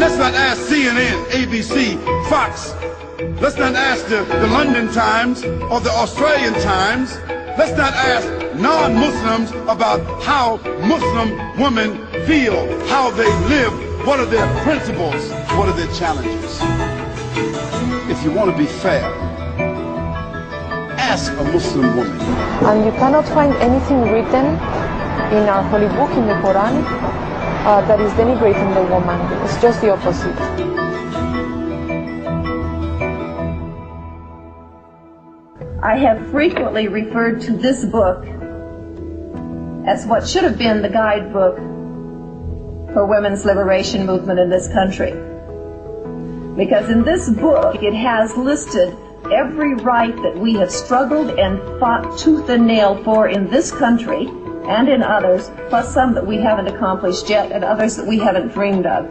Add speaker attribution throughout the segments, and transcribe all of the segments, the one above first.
Speaker 1: let's not ask CNN, ABC, Fox. Let's not ask the London Times or the Australian Times. Let's not ask non-Muslims about how Muslim women feel, how they live, what are their principles, what are their challenges. If you want to be fair, ask a Muslim woman.
Speaker 2: And you cannot find anything written in our holy book, in the Quran, that is denigrating the woman. It's just the opposite.
Speaker 3: I have frequently referred to this book as what should have been the guidebook for women's liberation movement in this country. Because in this book, it has listed every right that we have struggled and fought tooth and nail for in this country and in others, plus some that we haven't accomplished yet and others that we haven't dreamed of.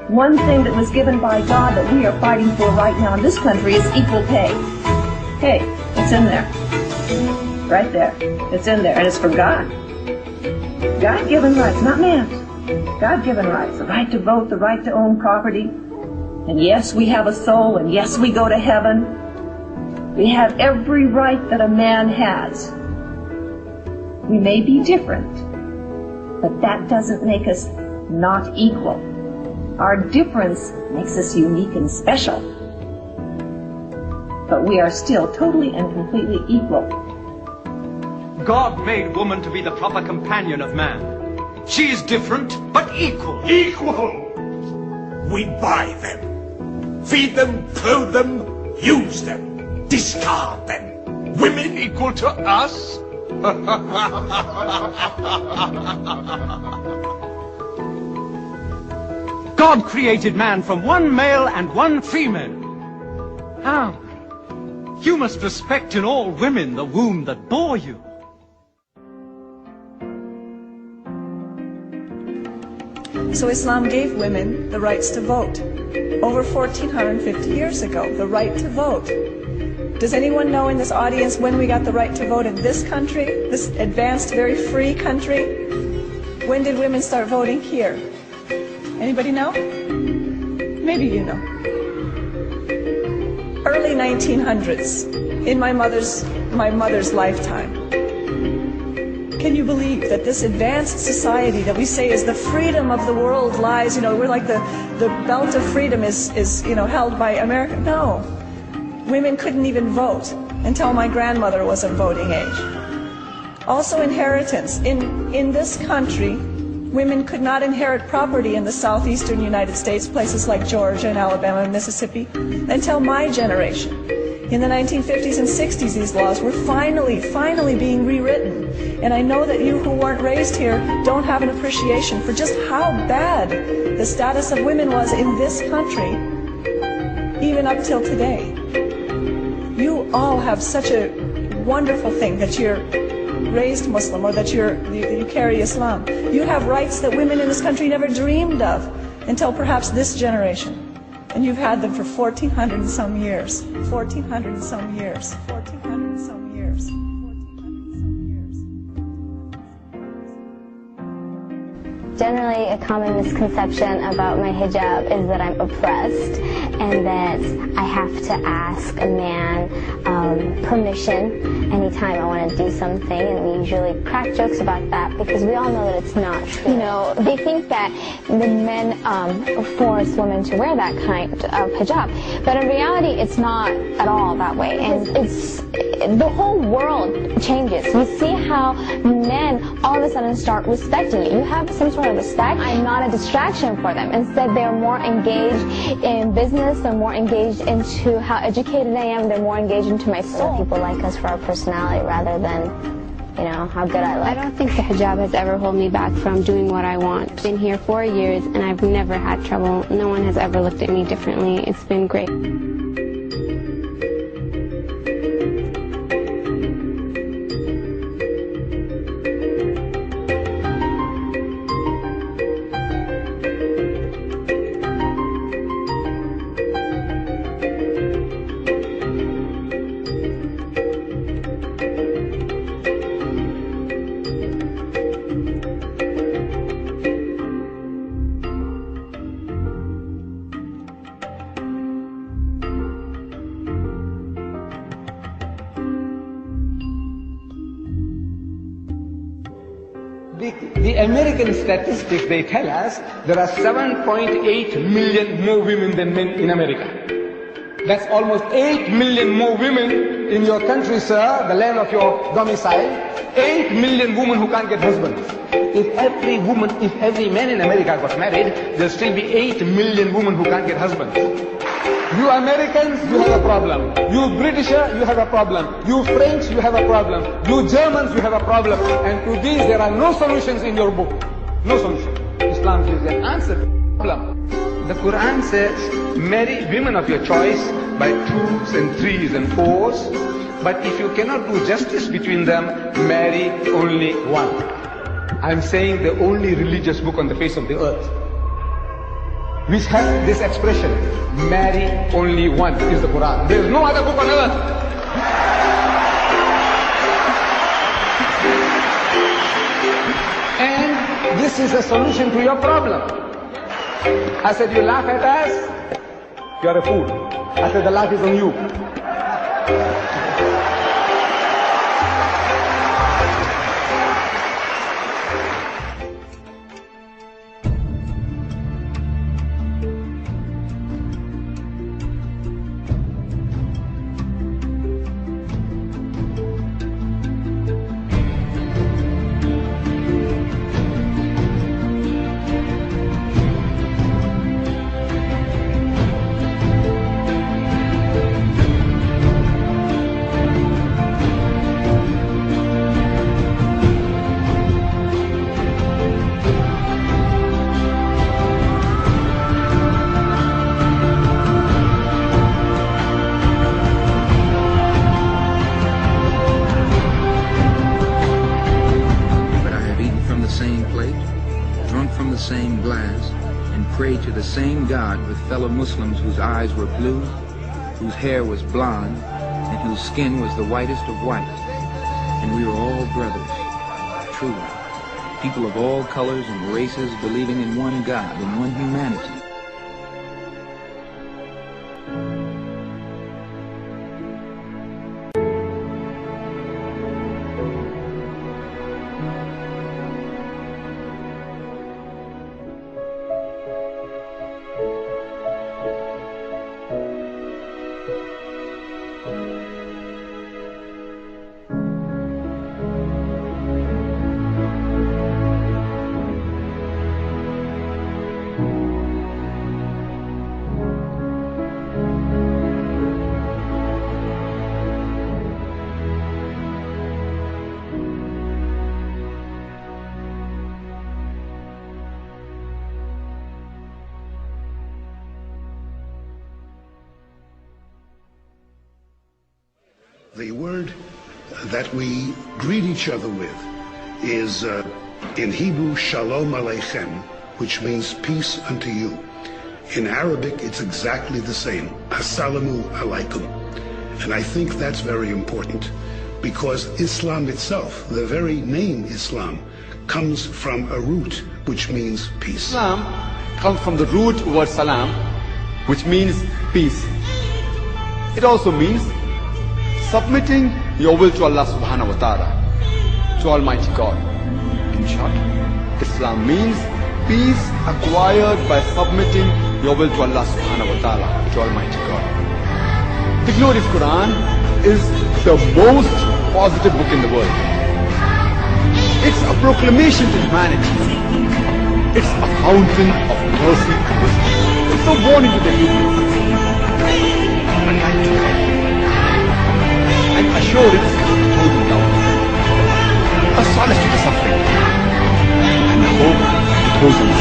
Speaker 3: One thing that was given by God that we are fighting for right now in this country is equal pay. Hey, it's in there. Right there. It's in there, and it's for God. God-given rights, not man's. God-given rights. The right to vote, the right to own property. And yes, we have a soul, and yes, we go to heaven. We have every right that a man has. We may be different, but that doesn't make us not equal. Our difference makes us unique and special. But we are still totally and completely equal.
Speaker 4: God made woman to be the proper companion of man. She is different, but equal.
Speaker 5: Equal! We buy them, feed them, clothe them, use them, discard them.
Speaker 4: Women equal to us? God created man from one male and one female. How? You must respect in all women the womb that bore you.
Speaker 6: So Islam gave women the rights to vote over 1,450 years ago, the right to vote. Does anyone know in this audience when we got the right to vote in this country, this advanced, very free country? When did women start voting here? Anybody know? Maybe you know. Early 1900s, in my mother's lifetime. Can you believe that this advanced society that we say is the freedom of the world lies, we're like the belt of freedom is held by America? No. Women couldn't even vote until my grandmother was of voting age. Also inheritance. In this country, women could not inherit property in the southeastern United States, places like Georgia and Alabama and Mississippi, until my generation. In the 1950s and 60s, these laws were finally being rewritten. And I know that you who weren't raised here don't have an appreciation for just how bad the status of women was in this country, even up till today. You all have such a wonderful thing that you're raised Muslim or that you carry Islam. You have rights that women in this country never dreamed of until perhaps this generation. And you've had them for 1,400 and some years. 1,400 and some years. 1,400 and some years.
Speaker 7: Generally, a common misconception about my hijab is that I'm oppressed and that I have to ask a man permission anytime I want to do something, and we usually crack jokes about that because we all know that it's not true. They think that the men force women to wear that kind of hijab, but in reality, it's not at all that way. And it's the whole world changes. You see how men all of a sudden start respecting you. You have some sort of respect. I'm not a distraction for them. Instead, they're more engaged in business. They're more engaged into how educated I am. They're more engaged into my soul. People like us for our personality rather than, how good I look.
Speaker 8: I don't think the hijab has ever held me back from doing what I want. I've been here 4 years and I've never had trouble. No one has ever looked at me differently. It's been great.
Speaker 9: The American statistics, they tell us there are 7.8 million more women than men in America. That's almost 8 million more women in your country, sir, the land of your domicile. 8 million women who can't get husbands. If every man in America got married, there'll still be 8 million women who can't get husbands. You Americans, you have a problem. You Britisher, you have a problem. You French, you have a problem. You Germans, you have a problem. And to these, there are no solutions in your book. No solution. Islam gives an answer to the problem. The Quran says, marry women of your choice by 2s and 3s and 4s. But if you cannot do justice between them, marry only one. I'm saying the only religious book on the face of the earth which has this expression, marry only one, is the Quran. There is no other book on earth. And this is a solution to your problem. I said, you laugh at us, you're a fool. I said, the laugh is on you.
Speaker 10: Same God with fellow Muslims whose eyes were blue, whose hair was blonde, and whose skin was the whitest of white. And we were all brothers, truly. People of all colors and races believing in one God, in one humanity.
Speaker 11: The word that we greet each other with is in Hebrew, Shalom Aleichem, which means peace unto you. In Arabic, it's exactly the same, Assalamu Alaikum. And I think that's very important because Islam itself, the very name Islam, comes from a root which means peace.
Speaker 12: Islam comes from the root word salam, which means peace. It also means submitting your will to Allah subhanahu wa ta'ala, to Almighty God. In short, Islam means peace acquired by submitting your will to Allah subhanahu wa ta'ala, to Almighty God. The glorious Quran is the most positive book in the world. It's a proclamation to humanity. It's a fountain of mercy and wisdom. It's a warning to the humans. A light to God. An assurance to total doubt. A solace to the suffering. And a hope to those on the